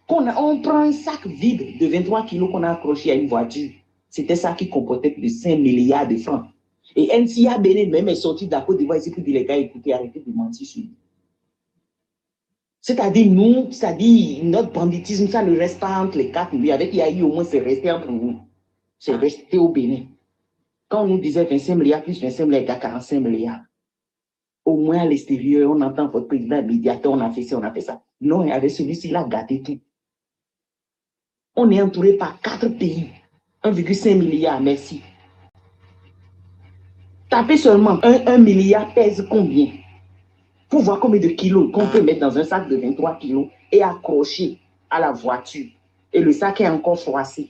On prend un sac vide de 23 kilos qu'on a accroché à une voiture. C'était ça qui comportait plus de 5 milliards de francs. Et NCA Bénin même est sorti de la Côte d'Ivoire ici pour dire les gars, écoutez, arrêtez de mentir sur nous. C'est-à-dire, notre banditisme, ça ne reste pas entre les quatre. Mais avec IAI, au moins, c'est resté entre nous. C'est resté au Bénin. Quand on nous disait 25 milliards plus 25 milliards égale 45 milliards, au moins à l'extérieur, on entend votre président médiateur, on a fait ça, on a fait ça. Non, avec celui-ci, il a gâté tout. On est entouré par 4 pays. 1,5 milliard, merci. Tapez seulement 1 milliard pèse combien? Pour voir combien de kilos qu'on peut mettre dans un sac de 23 kilos et accrocher à la voiture. Et le sac est encore froissé.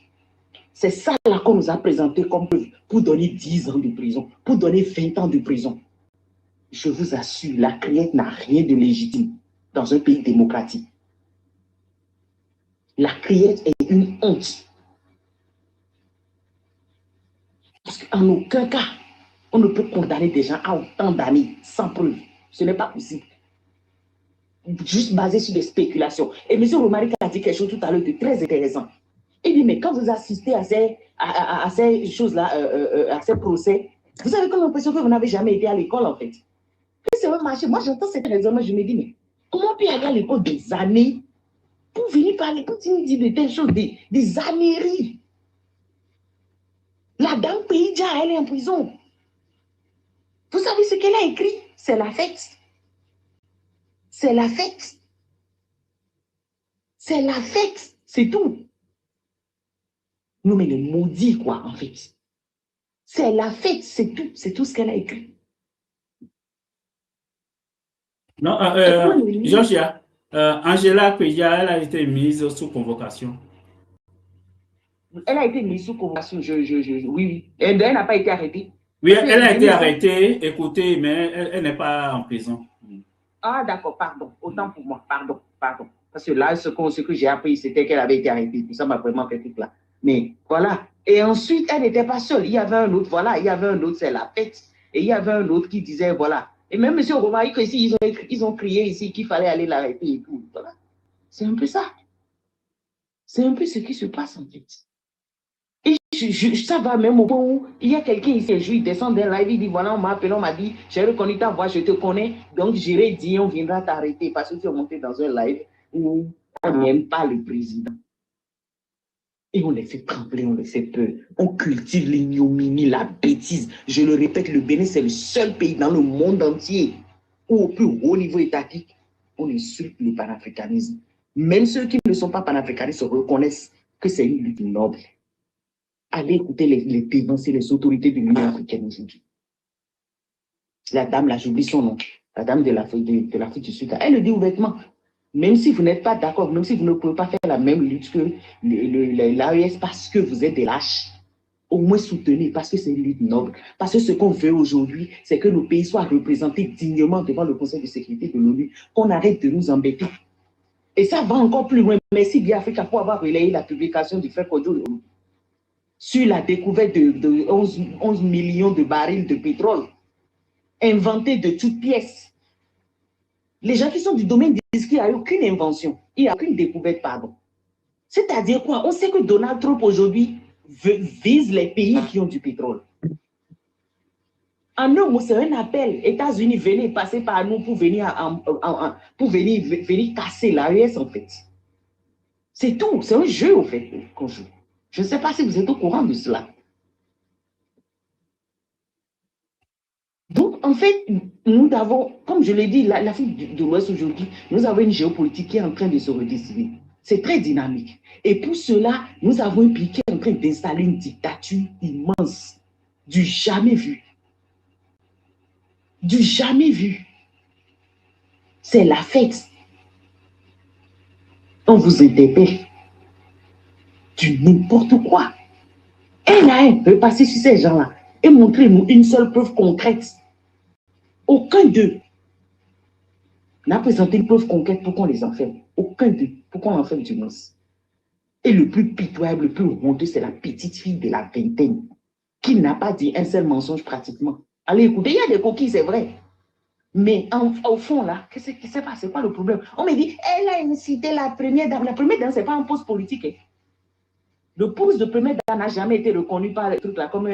C'est ça là qu'on nous a présenté comme preuve pour donner 10 ans de prison, pour donner 20 ans de prison. Je vous assure, la criette n'a rien de légitime dans un pays démocratique. La criette est une honte. Parce qu'en aucun cas, on ne peut condamner des gens à autant d'années sans preuve. Ce n'est pas possible. Juste basé sur des spéculations. Et M. Romaric a dit quelque chose tout à l'heure de très intéressant. Il dit, mais quand vous assistez à ces choses-là, à ces procès, vous avez comme l'impression que vous n'avez jamais été à l'école, en fait. C'est un marché. Moi, j'entends cette raisonnement, je me dis, mais comment peut aller à l'école des années pour venir parler, pour dire de telles choses, des années. La dame Payja, elle est en prison. Vous savez ce qu'elle a écrit? C'est la fête. C'est la fête. C'est la fête. C'est tout. Non, mais les maudits, quoi, en fait. C'est la fête, c'est tout. C'est tout ce qu'elle a écrit. Non, Georgia, Angela Payja, elle a été mise sous convocation. Elle a été mise sous convocation, oui. Elle n'a pas été arrêtée. Oui, elle a été arrêtée, écoutez, mais elle n'est pas en prison. Ah, d'accord, pardon. Autant pour moi, pardon. Parce que là, ce que j'ai appris, c'était qu'elle avait été arrêtée. Ça m'a vraiment fait tout là. Mais voilà. Et ensuite, elle n'était pas seule. Il y avait un autre, voilà. Il y avait un autre, c'est la fête. Et il y avait un autre qui disait, voilà. Et même M. Romaric, ici, ils ont crié ici qu'il fallait aller l'arrêter et tout. Voilà. C'est un peu ça. C'est un peu ce qui se passe, en fait. Et ça va même au point où il y a quelqu'un ici, il descend d'un live, il dit, voilà, on m'a appelé, on m'a dit, j'ai reconnu ta voix, je te connais, donc j'irai dire, on viendra t'arrêter parce que tu es monté dans un live où on n'aime pas le président. Et on les fait trembler, on les fait peur. On cultive l'ignominie, la bêtise. Je le répète, le Bénin, c'est le seul pays dans le monde entier où au plus haut niveau étatique, on insulte le panafricanisme. Même ceux qui ne sont pas panafricanistes reconnaissent que c'est une lutte noble. Allez écouter les dévancés, les autorités de l'Union africaine aujourd'hui. La dame, là, j'oublie son nom. la dame de l'Afrique du Sud, elle le dit ouvertement. Même si vous n'êtes pas d'accord, même si vous ne pouvez pas faire la même lutte que l'AES parce que vous êtes des lâches, au moins soutenez, parce que c'est une lutte noble. Parce que ce qu'on veut aujourd'hui, c'est que nos pays soient représentés dignement devant le Conseil de sécurité de l'ONU, qu'on arrête de nous embêter. Et ça va encore plus loin. Merci bien Africa pour avoir relayé la publication du Frère Kojo sur la découverte de 11 millions de barils de pétrole inventés de toutes pièces. Les gens qui sont du domaine disent qu'il n'y a aucune invention, il n'y a aucune découverte, pardon. C'est-à-dire quoi? On sait que Donald Trump aujourd'hui vise les pays qui ont du pétrole. En un mot, c'est un appel. États-Unis, venez passer par nous pour venir, venir casser l'AES, en fait. C'est tout. C'est un jeu, en fait, qu'on joue. Je ne sais pas si vous êtes au courant de cela. Donc, en fait, nous avons, comme je l'ai dit, l'Afrique de l'Ouest aujourd'hui, nous avons une géopolitique qui est en train de se redessiner. C'est très dynamique. Et pour cela, nous avons un pays qui est en train d'installer une dictature immense, du jamais vu. Du jamais vu. C'est la fête. On vous interpelle. Du n'importe quoi. Un à un peut passer sur ces gens-là et montrer-nous une seule preuve concrète. Aucun d'eux n'a présenté une preuve concrète pour qu'on les enferme. Aucun d'eux, pour qu'on enferme du moins. Et le plus pitoyable, le plus honteux, c'est la petite fille de la vingtaine qui n'a pas dit un seul mensonge pratiquement. Allez, écoutez, il y a des coquilles, c'est vrai. Mais au fond, là, qu'est-ce qui se passe? C'est quoi le problème? On me dit, elle a incité la première dame. La première dame, ce n'est pas un poste politique. Hein. Le poste de première dame n'a jamais été reconnu par les trucs là, comme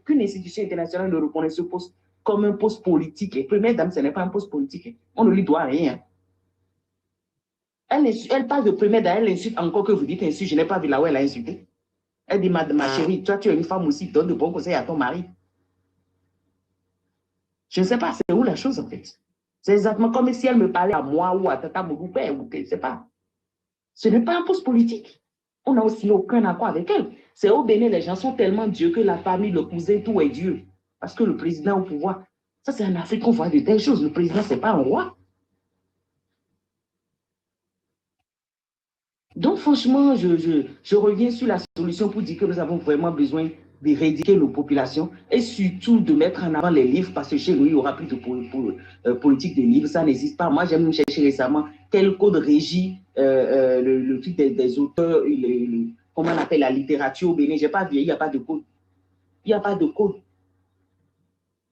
qu'une institution internationale ne reconnaît ce poste comme un poste politique. Et première dame, ce n'est pas un poste politique. On ne lui doit rien. Elle parle de première dame, elle insulte encore que vous dites ainsi. Je n'ai pas vu là où elle a insulté. Elle dit, ma chérie, toi, tu es une femme aussi, donne de bons conseils à ton mari. Je ne sais pas, c'est où la chose en fait. C'est exactement comme si elle me parlait à moi ou à Tata Mogoupé, ou je ne sais pas. Ce n'est pas un poste politique. On n'a aussi aucun accord avec elle. C'est au Bénin, les gens sont tellement Dieu que la famille, le cousin, tout est Dieu. Parce que le président au pouvoir, ça c'est en Afrique qu'on voit de telles choses. Le président, ce n'est pas un roi. Donc franchement, je reviens sur la solution pour dire que nous avons vraiment besoin d'éradiquer nos populations et surtout de mettre en avant les livres parce que chez nous, il n'y aura plus de politique de livres, ça n'existe pas. Moi, j'ai même cherché récemment quel code régit le truc des auteurs, comment on appelle la littérature au Bénin. Je n'ai pas vu, il n'y a pas de code. Il n'y a pas de code.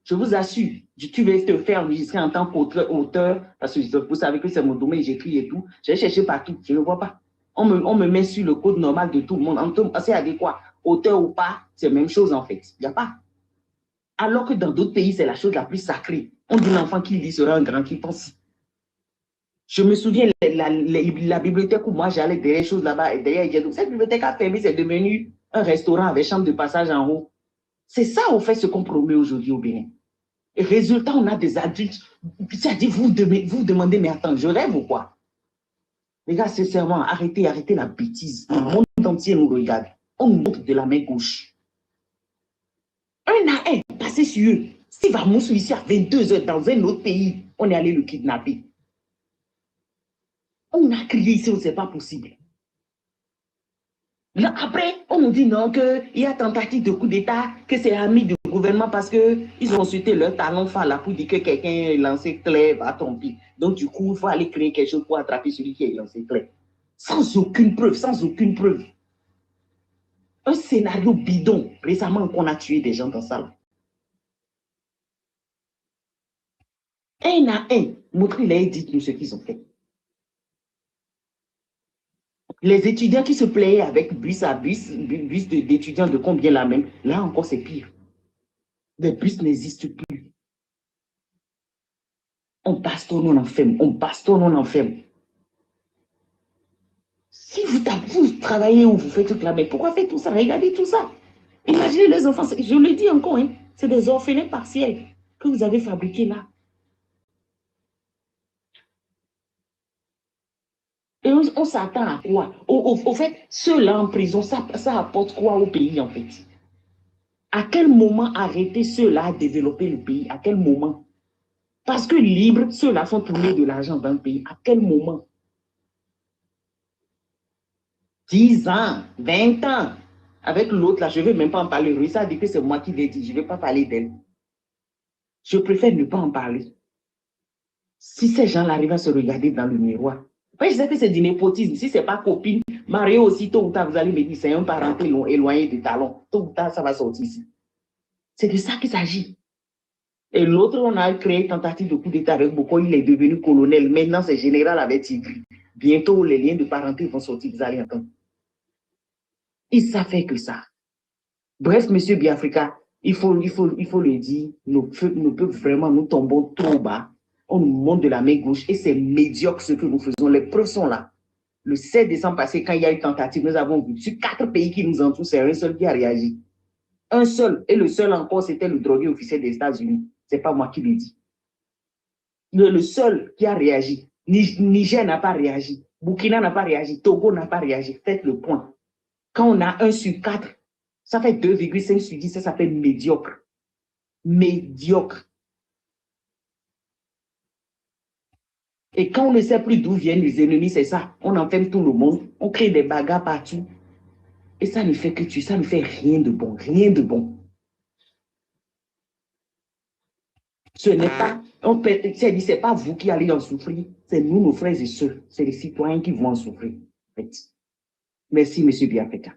Je vous assure, tu veux te faire enregistrer en tant qu'auteur, parce que vous savez que c'est mon domaine, j'écris et tout. J'ai cherché partout, je ne vois pas. On me met sur le code normal de tout le monde. C'est adéquat. Auteur ou pas, c'est la même chose en fait. Il n'y a pas. Alors que dans d'autres pays, c'est la chose la plus sacrée. On dit l'enfant qui lit sera un grand qui pense. Je me souviens, la bibliothèque où moi j'allais derrière choses là-bas, derrière cette bibliothèque a fermé, c'est devenu un restaurant avec chambre de passage en haut. C'est ça, au fait, ce qu'on promet aujourd'hui au Bénin. Et résultat, on a des adultes. C'est-à-dire, vous demandez, mais attends, je rêve ou quoi? Les gars, sincèrement, arrêtez la bêtise. Le monde entier nous regarde. On nous montre de la main gauche. Un à un, passez sur eux. S'il va mourir ici à 22 h dans un autre pays, on est allé le kidnapper. On a crié ici, c'est pas possible. Là, après, on nous dit non, qu'il y a tentative de coup d'État, que c'est ami du gouvernement parce qu'ils ont consulté leur talon phare là pour dire que quelqu'un est lancé clair, va tromper. Donc, du coup, il faut aller créer quelque chose pour attraper celui qui est lancé clair. Sans aucune preuve, sans aucune preuve. Un scénario bidon, récemment qu'on a tué des gens dans ça. Là. Un à un, montrez-les et dites-nous ce qu'ils ont fait. Les étudiants qui se playaient avec bus à bus d'étudiants de combien là même, là encore c'est pire. Les bus n'existent plus. On bastonne, on enferme, on bastonne, on enferme. Si vous travaillez ou vous faites tout là, mais pourquoi faites tout ça? Regardez tout ça. Imaginez les enfants, je le dis encore, hein, c'est des orphelins partiels que vous avez fabriqués là. Et on s'attend à quoi? Au fait, ceux-là en prison, ça apporte quoi au pays en fait? À quel moment arrêter ceux-là à développer le pays? À quel moment? Parce que libres, ceux-là sont tournés de l'argent dans le pays. À quel moment? 10 ans, 20 ans. Avec l'autre, là, je ne vais même pas en parler. Ça dit que c'est moi qui l'ai dit. Je ne vais pas parler d'elle. Je préfère ne pas en parler. Si ces gens-là arrivent à se regarder dans le miroir, je sais que c'est du népotisme. Si ce n'est pas copine, mariée aussi, tôt ou tard, vous allez me dire, c'est un parent éloigné des talons. Tôt ou tard, ça va sortir ici. C'est de ça qu'il s'agit. Et l'autre, on a créé tentative de coup d'État avec Boko, il est devenu colonel. Maintenant, c'est général avec Tigri. Bientôt, les liens de parenté vont sortir, vous allez entendre. Et ça fait que ça. Bref, monsieur Biafrika, il faut le dire, nos peuples vraiment, nous tombons trop bas. On nous monte de la main gauche et c'est médiocre ce que nous faisons. Les preuves sont là. Le 7 décembre passé, quand il y a eu tentative, nous avons vu sur 4 pays qui nous entourent, c'est un seul qui a réagi. Un seul. Et le seul encore, c'était le drogué officiel des États-Unis. Ce n'est pas moi qui l'ai dit. Le seul qui a réagi. Niger n'a pas réagi. Burkina n'a pas réagi. Togo n'a pas réagi. Faites le point. Quand on a 1 sur 4, ça fait 2,5 sur 10, ça s'appelle médiocre. Médiocre. Et quand on ne sait plus d'où viennent les ennemis, c'est ça. On enferme tout le monde, on crée des bagarres partout. Et ça ne fait que tuer, ça ne fait rien de bon, rien de bon. Ce n'est pas, c'est pas vous qui allez en souffrir, c'est nous, nos frères et sœurs, c'est les citoyens qui vont en souffrir. En fait. Merci, monsieur Biafrika.